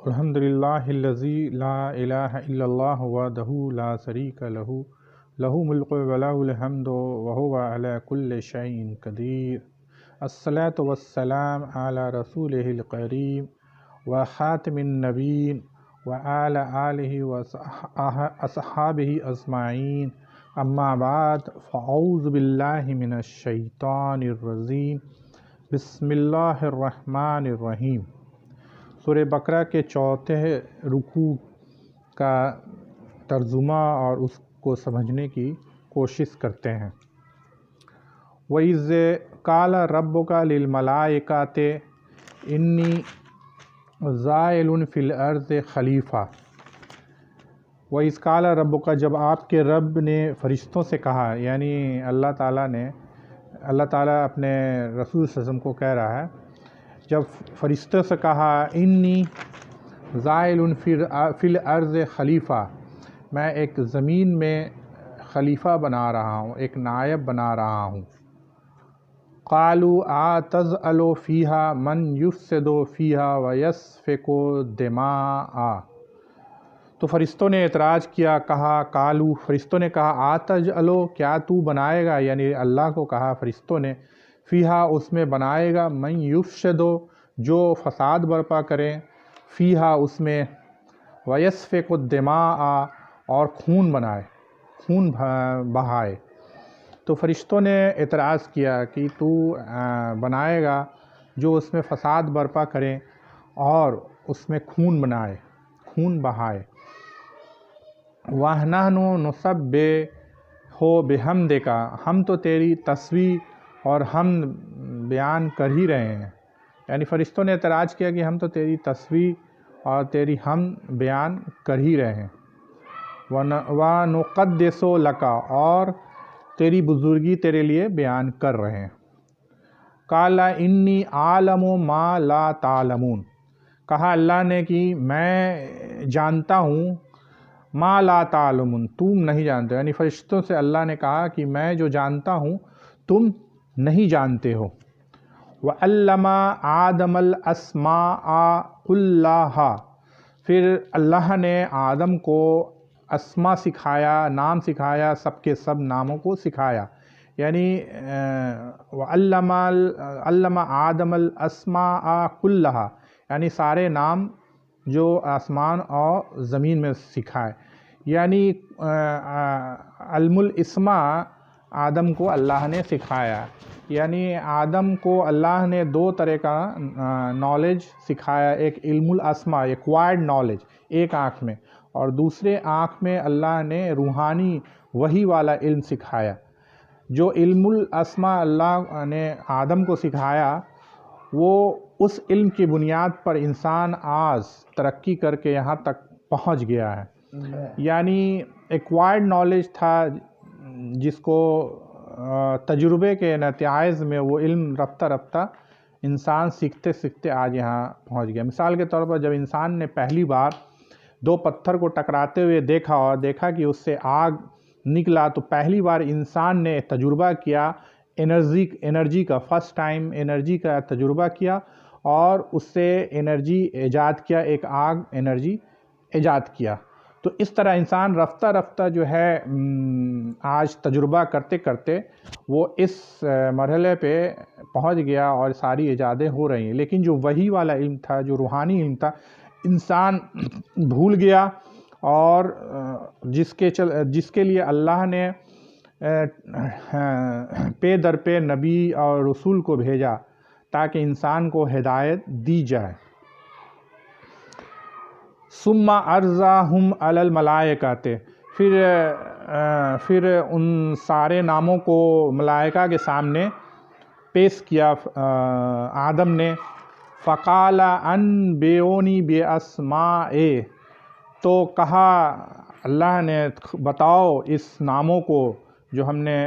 الحمدللہ الذی لا الہ الا اللہ وحدہ لا شریک لہ لہ ملک و لہ الحمد وہو علی کل شیء قدیر۔ الصلاۃ والسلام علی رسولہ الکریم وخاتم النبیین وعلی آلہ واصحابہ اجمعین، اما بعد فاعوذ باللہ من الشیطان الرجیم، بسم اللہ الرحمن الرحیم۔ سورہ بقرہ کے چوتھے رکوع کا ترجمہ اور اس کو سمجھنے کی کوشش کرتے ہیں۔ وَإِذْ قَالَ رَبُّكَ لِلْمَلَائِكَةِ إِنِّي جَاعِلٌ فِي الْأَرْضِ خلیفہ۔ وَإِذْ قَالَ رَبُّكَ، جب آپ کے رب نے فرشتوں سے کہا، یعنی اللہ تعالیٰ اپنے رسول صلی اللہ علیہ وسلم کو کہہ رہا ہے، جب فرشتوں سے کہا انی جاعل فی الارض خلیفہ، میں ایک زمین میں خلیفہ بنا رہا ہوں، ایک نائب بنا رہا ہوں۔ قالوا اتجعل فیہا من یفسد فیہا ویسفک الدماء، تو فرشتوں نے اعتراض کیا، فرشتوں نے کہا اتجعل، کیا تو بنائے گا، یعنی اللہ کو کہا فرشتوں نے، فیہا، اس میں بنائے گا، من یفسد، جو فساد برپا کرے، فیہا، اس میں، ویسفک الدماء، اور خون بہائے۔ تو فرشتوں نے اعتراض کیا کہ تو بنائے گا جو اس میں فساد برپا کرے اور اس میں خون بہائے۔ وَنَحْنُ نُسَبِّحُ بِحَمْدِکَ، ہم تو تیری تسبیح اور حمد بیان کر ہی رہے ہیں، یعنی فرشتوں نے اعتراض کیا کہ ہم تو تیری تسبیح اور تیری حمد بیان کر ہی رہے ہیں۔ وَنُقَدِّسُ لَکَ، اور تیری بزرگی تیرے لیے بیان کر رہے ہیں۔ قَالَ إِنِّي أَعْلَمُ مَا لَا تَعْلَمُونَ، کہا اللہ نے کہ میں جانتا ہوں ما لا تعلمون، تم نہیں جانتے، یعنی فرشتوں سے اللہ نے کہا کہ میں جو جانتا ہوں تم نہیں جانتے ہو۔ وَعَلَّمَ آدَمَ الْأَسْمَاءَ كُلَّهَا، پھر اللہ نے آدم کو اسما سکھایا، نام سکھایا، سب کے سب ناموں کو سکھایا، یعنی علم آدم الاسماء كلها، یعنی سارے نام جو آسمان اور زمین میں سکھائے، یعنی علم الاسماء آدم کو اللہ نے سکھایا، یعنی آدم کو اللہ نے دو طرح کا نالج سکھایا، ایک علم الاسماء، ایکوائرڈ نالج ایک آنکھ میں، اور دوسرے آنکھ میں اللہ نے روحانی وحی والا علم سکھایا۔ جو علم الاسماء اللہ نے آدم کو سکھایا، وہ اس علم کی بنیاد پر انسان آج ترقی کر کے یہاں تک پہنچ گیا ہے، یعنی ایکوائرڈ نالج تھا جس کو تجربے کے نتائج میں وہ علم رفتہ رفتہ انسان سیکھتے سیکھتے آج یہاں پہنچ گیا۔ مثال کے طور پر جب انسان نے پہلی بار دو پتھر کو ٹکراتے ہوئے دیکھا کہ اس سے آگ نکلا، تو پہلی بار انسان نے تجربہ کیا انرجی کا، فرسٹ ٹائم انرجی کا تجربہ کیا اور اس سے انرجی ایجاد کیا، ایک آگ انرجی ایجاد کیا۔ تو اس طرح انسان رفتہ رفتہ جو ہے آج تجربہ کرتے کرتے وہ اس مرحلے پہ پہنچ گیا اور ساری ایجادیں ہو رہی ہیں، لیکن جو وحی والا علم تھا، جو روحانی علم تھا، انسان بھول گیا، اور جس کے لیے اللہ نے پے در پے نبی اور رسول کو بھیجا تاکہ انسان کو ہدایت دی جائے۔ ثم عرضہم علی الملائکۃ، پھر ان سارے ناموں کو ملائکہ کے سامنے پیش کیا آدم نے۔ فقال انبئونی باسماء، تو کہا اللہ نے بتاؤ اس ناموں کو، جو ہم نے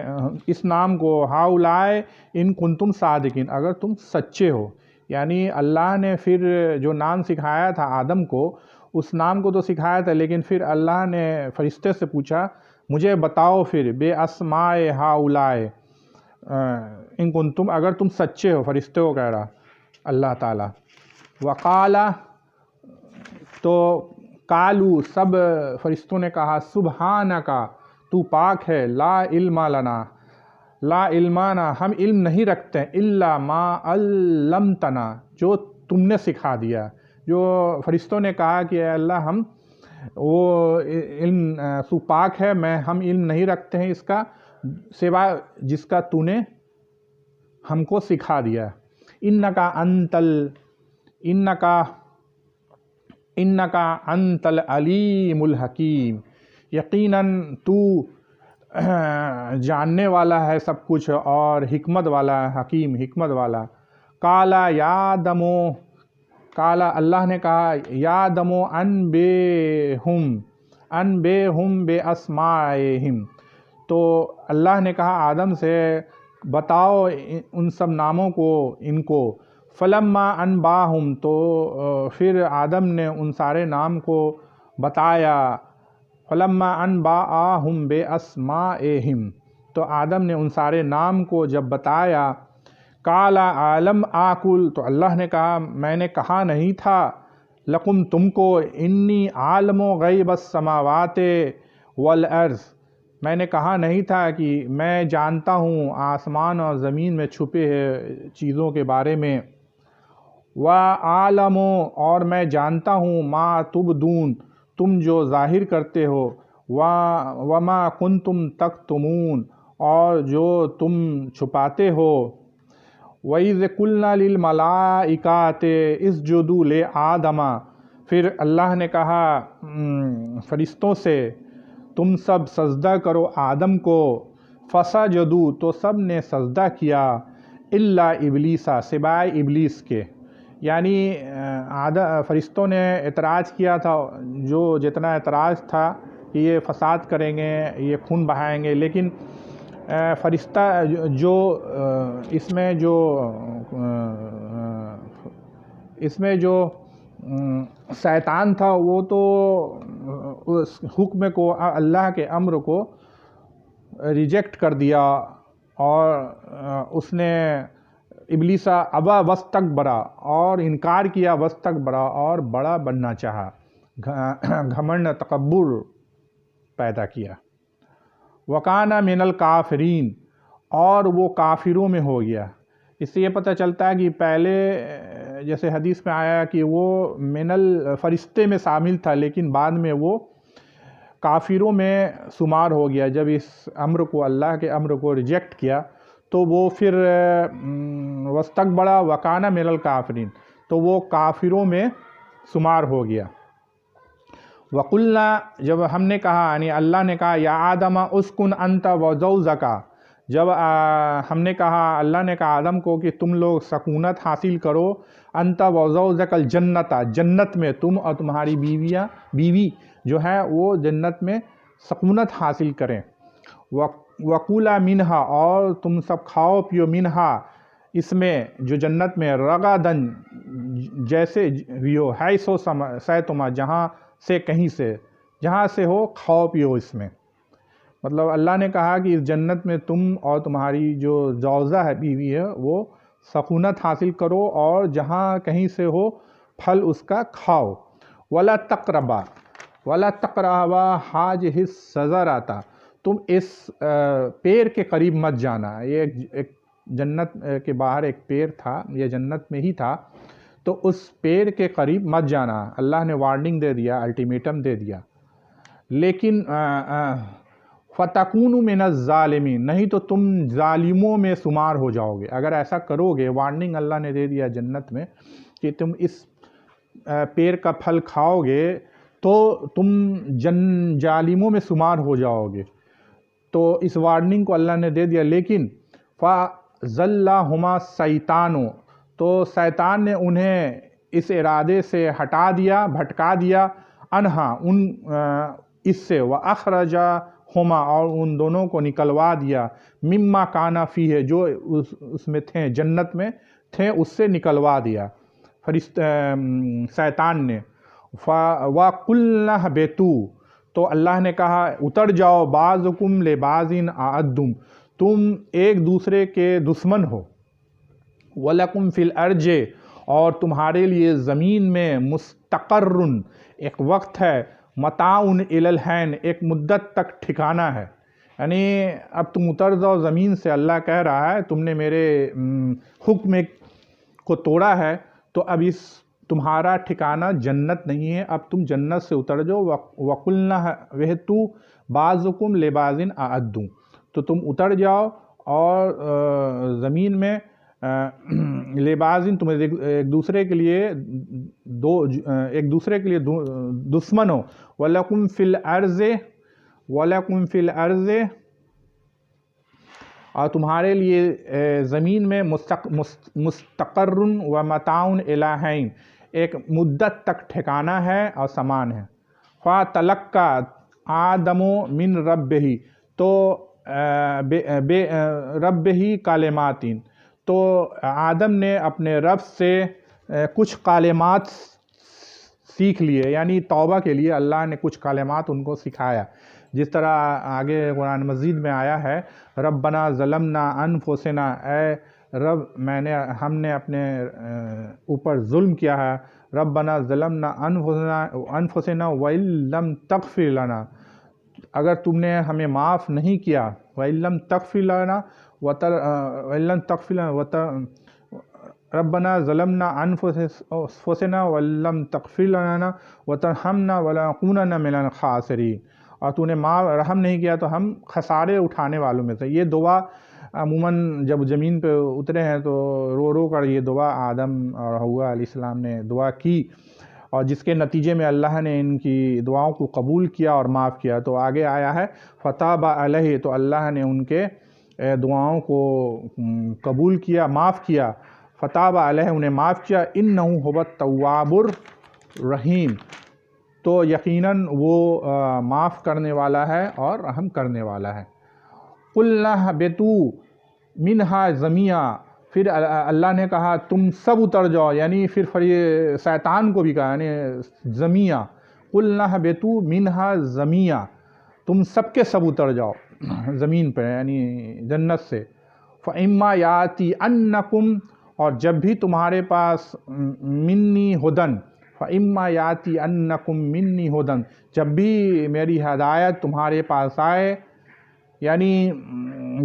اس نام کو، ہؤلاء ان کنتم صادقین، اگر تم سچے ہو، یعنی اللہ نے پھر جو نام سکھایا تھا آدم کو، اس نام کو تو سکھایا تھا، لیکن پھر اللہ نے فرشتے سے پوچھا مجھے بتاؤ پھر باسماء ہؤلاء ان کنتم، اگر تم سچے ہو، فرشتے کو کہہ رہا اللہ تعالیٰ۔ وقال، تو قالو سب فرشتوں نے کہا سبحانکا تو پاک ہے، لا علم لنا لا علمانا ہم علم نہیں رکھتے الا ما علمتنا جو تم نے سکھا دیا۔ جو فرشتوں نے کہا کہ اے اللہ ہم وہ علم تو پاک ہے، ہم علم نہیں رکھتے ہیں اس کا سوائے جس کا تو نے ہم کو سکھا دیا۔ انکا انت العلیم الحکیم، یقیناً تو جاننے والا ہے سب کچھ اور حکمت والا ہے، حکیم حکمت والا۔ قالا یا دمو قالا اللہ نے کہا یا دمو انبئہم باسمائہم، تو اللہ نے کہا آدم سے بتاؤ ان سب ناموں کو ان کو۔ فلما انباہم، تو پھر آدم نے ان سارے نام کو بتایا۔ فلما انباہم باسمائہم، تو آدم نے ان سارے نام کو جب بتایا۔ قال عالم آکل، تو اللہ نے کہا میں نے کہا نہیں تھا لکم تم کو انی عالم غیب السماوات والارض، میں نے کہا نہیں تھا کہ میں جانتا ہوں آسمان اور زمین میں چھپے چیزوں کے بارے میں۔ وعالم، اور میں جانتا ہوں ما تبدون تم جو ظاہر کرتے ہو، وما کنتم تکتمون اور جو تم چھپاتے ہو۔ وَإِذْ قُلْنَا لِلْمَلَائِكَةِ اسْجُدُوا لِآدَمَ، پھر اللہ نے کہا فرشتوں سے تم سب سجدہ کرو آدم کو۔ فسجدوا، تو سب نے سجدہ کیا، الا ابلیس، سوائے ابلیس کے، یعنی فرشتوں نے اعتراض کیا تھا، جو جتنا اعتراض تھا کہ یہ فساد کریں گے، یہ خون بہائیں گے، لیکن فرشتہ جو اس میں جو شیطان تھا وہ تو اس حکم کو، اللہ کے امر کو ریجیکٹ کر دیا، اور اس نے ابلیسا ابا واستکبرا، اور انکار کیا، واستکبرا اور بڑا بننا چاہا، گھمنڈ تکبر پیدا کیا۔ وکان من الکافرین، اور وہ کافروں میں ہو گیا۔ اس سے یہ پتہ چلتا ہے کہ پہلے جیسے حدیث میں آیا کہ وہ من الفرشتے میں شامل تھا، لیکن بعد میں وہ کافروں میں شمار ہو گیا۔ جب اس امر کو، اللہ کے امر کو ریجیکٹ کیا تو وہ پھر واستکبر وکان من الکافرین، تو وہ کافروں میں شمار ہو گیا۔ وقلنا، جب ہم نے کہا یعنی اللہ نے کہا یا آدم اسکن انت وزوجک، جب ہم نے کہا، اللہ نے کہا آدم کو کہ تم لوگ سکونت حاصل کرو، انت وزوجک الجنت، جنت میں تم اور تمہاری بیوی جو ہے وہ جنت میں سکونت حاصل کریں۔ وکولا منہا، اور تم سب کھاؤ پیو، منہا اس میں جو جنت میں، رغدن جیسے بھی ہو، حیث شئتما جہاں سے، کہیں سے، جہاں سے ہو کھاؤ پیو اس میں۔ مطلب اللہ نے کہا کہ اس جنت میں تم اور تمہاری جو زوجہ ہے، بیوی ہے، وہ سکونت حاصل کرو، اور جہاں کہیں سے ہو پھل اس کا کھاؤ۔ ولا تقربا حاجہ الشجرۃ، تم اس پیڑ کے قریب مت جانا۔ یہ ایک جنت کے باہر ایک پیڑ تھا، یہ جنت میں ہی تھا، تو اس پیڑ کے قریب مت جانا۔ اللہ نے وارننگ دے دیا، الٹیمیٹم دے دیا۔ لیکن فَتَكُونُوا مِنَ الظَّالِمِينَ، نہیں تو تم ظالموں میں شمار ہو جاؤ گے۔ اگر ایسا کرو گے، وارننگ اللہ نے دے دیا جنت میں کہ تم اس پیڑ کا پھل کھاؤ گے تو تم ظالموں میں شمار ہو جاؤ گے، تو اس وارننگ کو اللہ نے دے دیا۔ لیکن فَأَزَلَّهُمَا الشَّيْطَانُ، تو شیطان نے انہیں اس ارادے سے ہٹا دیا، بھٹکا دیا، انہا اس سے، وَأَخْرَجَهُمَا، اور ان دونوں کو نکلوا دیا، مما کانا فیہ، جو اس میں تھے، جنت میں تھے، اس سے نکلوا دیا شیطان نے۔ وَقُلْنَا اهْبِطُوا، تو اللہ نے کہا اتر جاؤ، بعضکم لبعض عدو، تم ایک دوسرے کے دشمن ہو۔ وَلَكُمْ فِي الْأَرْضِ، اور تمہارے لیے زمین میں مستقر، ایک وقت ہے، متاعن الی الحین، ایک مدت تک ٹھکانہ ہے، یعنی اب تم اتر جاؤ زمین سے، اللہ کہہ رہا ہے تم نے میرے حکم کو توڑا ہے تو اب اس تمہارا ٹھکانہ جنت نہیں ہے، اب تم جنت سے اتر جاؤ۔ وَقُلْنَا وَهْتُوا بَعْضُكُمْ لِبَعْضٍ أَعَدُّ، تو تم اتر جاؤ اور زمین میں لبازن، تم ایک دوسرے کے لیے دشمن ہو، وَلَكُمْ فِي الْأَرْضِ، اور تمہارے لیے زمین میں مستقر و متاع الی حین، ایک مدت تک ٹھکانہ ہے اور سامان ہے۔ فَتَلَقَّى آدَمُ مِن رَبِّهِ، تو رَبِّهِ کلمات، تو آدم نے اپنے رب سے کچھ کلمات سیکھ لیے، یعنی توبہ کے لیے اللہ نے کچھ کلمات ان کو سکھایا، جس طرح آگے قرآن مجید میں آیا ہے ربنا ظلمنا انفسنا، اے رب ہم نے اپنے اوپر ظلم کیا ہے، ربنا ظلمنا انفسنا وَإِن لَّمْ تَغْفِرْ لَنَا، اگر تم نے ہمیں معاف نہیں کیا، وَإِن لَّمْ تَغْفِرْ لَنَا ربنا ظلمنا انفسنا وَإِن لَّمْ تَغْفِرْ لَنَا وَتَرْحَمْنَا وَلَنَكُونَنَّ مِنَ الْخَاسِرِينَ، اور تو نے رحم نہیں کیا تو ہم خسارے اٹھانے والوں میں سے۔ یہ دعا عموماً جب زمین پہ اترے ہیں تو رو رو کر یہ دعا آدم اور حوا علیہ السلام نے دعا کی، اور جس کے نتیجے میں اللہ نے ان کی دعاؤں کو قبول کیا اور معاف کیا۔ تو آگے آیا ہے فتاب علیہ، تو اللہ نے ان کے دعاؤں کو قبول کیا، معاف کیا، فتاب علیہ، انہیں معاف کیا، انہ هو التواب الرحیم، تو یقیناً وہ معاف کرنے والا ہے اور رحم کرنے والا ہے۔ قُلْنَا اهْبِطُوا مِنْهَا جَمِيعًا، پھر اللہ نے کہا تم سب اتر جاؤ، یعنی پھر شیطان کو بھی کہا، یعنی جَمِيعًا، قُلْنَا اهْبِطُوا مِنْهَا جَمِيعًا، تم سب کے سب اتر جاؤ زمین پہ، یعنی جنت سے۔ فَإِمَّا يَأْتِيَنَّكُمْ، اور جب بھی تمہارے پاس منی ہدن، فَإِمَّا يَأْتِيَنَّكُمْ منی ہدن، جب بھی میری ہدایت تمہارے پاس آئے، یعنی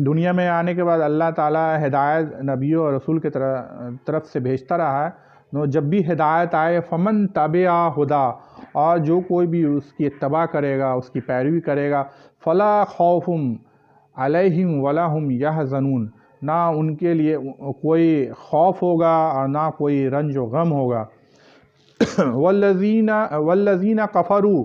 دنیا میں آنے کے بعد اللہ تعالیٰ ہدایت نبیوں اور رسول کے طرف سے بھیجتا رہا ہے، جب بھی ہدایت آئے فمن تبع ہدا، اور جو کوئی بھی اس کی اتباع کرے گا، اس کی پیروی کرے گا، فلا خوف علیہم ولا ہم یحزنون، نہ ان کے لیے کوئی خوف ہوگا اور نہ کوئی رنج و غم ہوگا۔ والذین کفروا،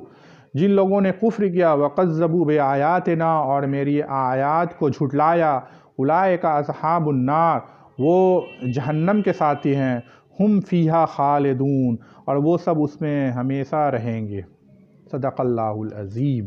جن لوگوں نے کفر کیا، وکذبوا بآیاتنا، اور میری آیات کو جھٹلایا، اولئک اصحاب النار، وہ جہنم کے ساتھی ہیں، ہم فیہا خالدون، اور وہ سب اس میں ہمیشہ رہیں گے۔ صدق اللہ العظیم۔